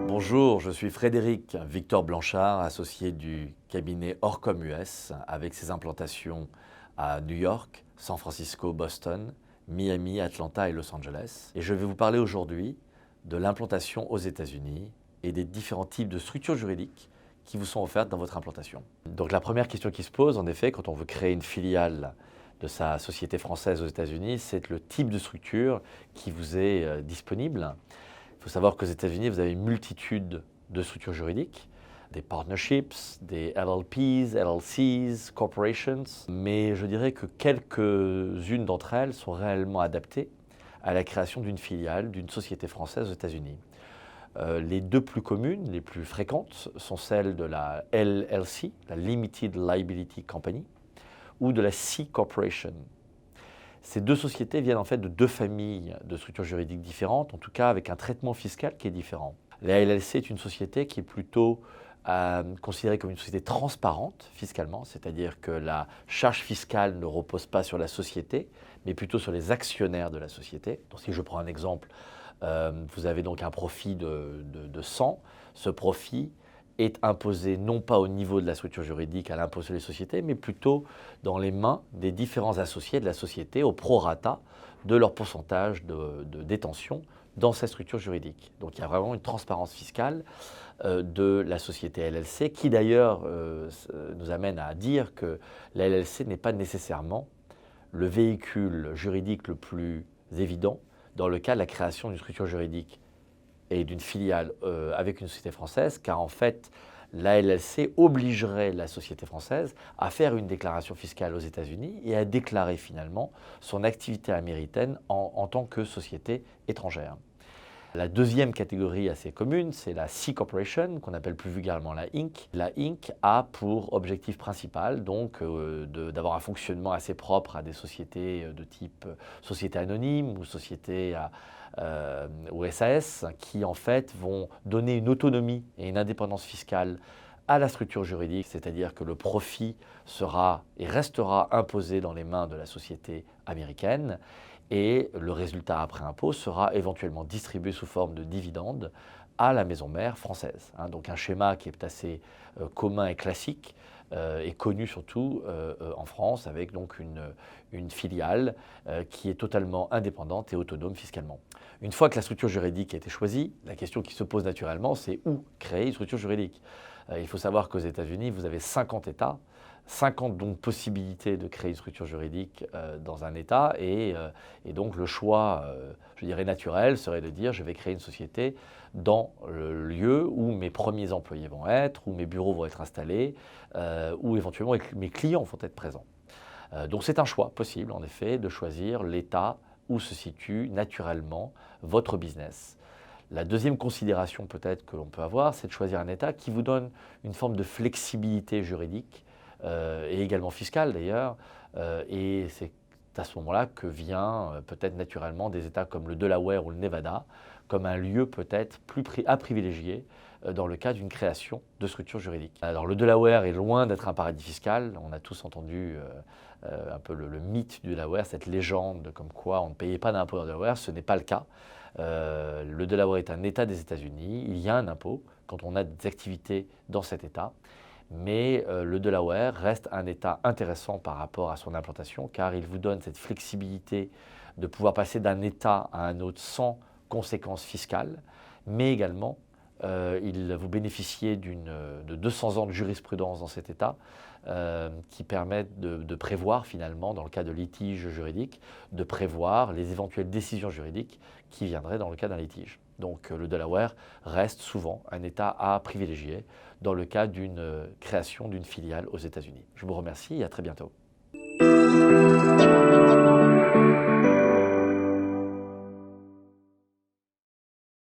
Bonjour, je suis Frédéric Victor Blanchard, associé du cabinet Orcom US, avec ses implantations à New York, San Francisco, Boston, Miami, Atlanta et Los Angeles. Et je vais vous parler aujourd'hui de l'implantation aux États-Unis et des différents types de structures juridiques qui vous sont offertes dans votre implantation. Donc la première question qui se pose, en effet, quand on veut créer une filiale de sa société française aux États-Unis, c'est le type de structure qui vous est disponible. Il faut savoir qu'aux États-Unis, vous avez une multitude de structures juridiques, des partnerships, des LLPs, LLCs, corporations, mais je dirais que quelques-unes d'entre elles sont réellement adaptées à la création d'une filiale d'une société française aux États-Unis. Les deux plus communes, les plus fréquentes, sont celles de la LLC, la Limited Liability Company, ou de la C Corporation. Ces deux sociétés viennent en fait de deux familles de structures juridiques différentes, en tout cas avec un traitement fiscal qui est différent. La LLC est une société qui est plutôt considérée comme une société transparente fiscalement, c'est-à-dire que la charge fiscale ne repose pas sur la société, mais plutôt sur les actionnaires de la société. Donc si je prends un exemple, vous avez donc un profit de 100, ce profit est imposé non pas au niveau de la structure juridique à l'impôt sur les sociétés, mais plutôt dans les mains des différents associés de la société au prorata de leur pourcentage de détention dans sa structure juridique. Donc il y a vraiment une transparence fiscale de la société LLC qui d'ailleurs nous amène à dire que la LLC n'est pas nécessairement le véhicule juridique le plus évident dans le cas de la création d'une structure juridique et d'une filiale avec une société française, car en fait, la LLC obligerait la société française à faire une déclaration fiscale aux États-Unis et à déclarer finalement son activité américaine en tant que société étrangère. La deuxième catégorie assez commune, c'est la C Corporation, qu'on appelle plus vulgairement la Inc. La Inc. A pour objectif principal donc d'avoir un fonctionnement assez propre à des sociétés de type société anonyme ou société ou SAS, qui en fait vont donner une autonomie et une indépendance fiscale à la structure juridique, c'est-à-dire que le profit sera et restera imposé dans les mains de la société américaine et le résultat après impôt sera éventuellement distribué sous forme de dividendes à la maison mère française. Donc un schéma qui est assez commun et classique et connu surtout en France avec donc une filiale qui est totalement indépendante et autonome fiscalement. Une fois que la structure juridique a été choisie, la question qui se pose naturellement, c'est où créer une structure juridique. Il faut savoir qu'aux États-Unis, vous avez 50 États, 50 donc possibilités de créer une structure juridique dans un État et donc le choix, je dirais naturel, serait de dire je vais créer une société dans le lieu où mes premiers employés vont être, où mes bureaux vont être installés, où éventuellement mes clients vont être présents. Donc c'est un choix possible en effet de choisir l'État où se situe naturellement votre business. La deuxième considération peut-être que l'on peut avoir, c'est de choisir un État qui vous donne une forme de flexibilité juridique et également fiscale d'ailleurs. Et c'est à ce moment-là que vient peut-être naturellement des États comme le Delaware ou le Nevada, comme un lieu peut-être à privilégier dans le cas d'une création de structure juridique. Alors le Delaware est loin d'être un paradis fiscal. On a tous entendu un peu le mythe du Delaware, cette légende comme quoi on ne payait pas d'impôt dans le Delaware. Ce n'est pas le cas. Le Delaware est un État des États-Unis. Il y a un impôt quand on a des activités dans cet État. Mais le Delaware reste un État intéressant par rapport à son implantation car il vous donne cette flexibilité de pouvoir passer d'un État à un autre sans conséquences fiscales, mais également vous bénéficiez de 200 ans de jurisprudence dans cet État qui permettent de prévoir finalement, dans le cas de litiges juridiques, de prévoir les éventuelles décisions juridiques qui viendraient dans le cas d'un litige. Donc le Delaware reste souvent un État à privilégier dans le cas d'une création d'une filiale aux États-Unis. Je vous remercie et à très bientôt.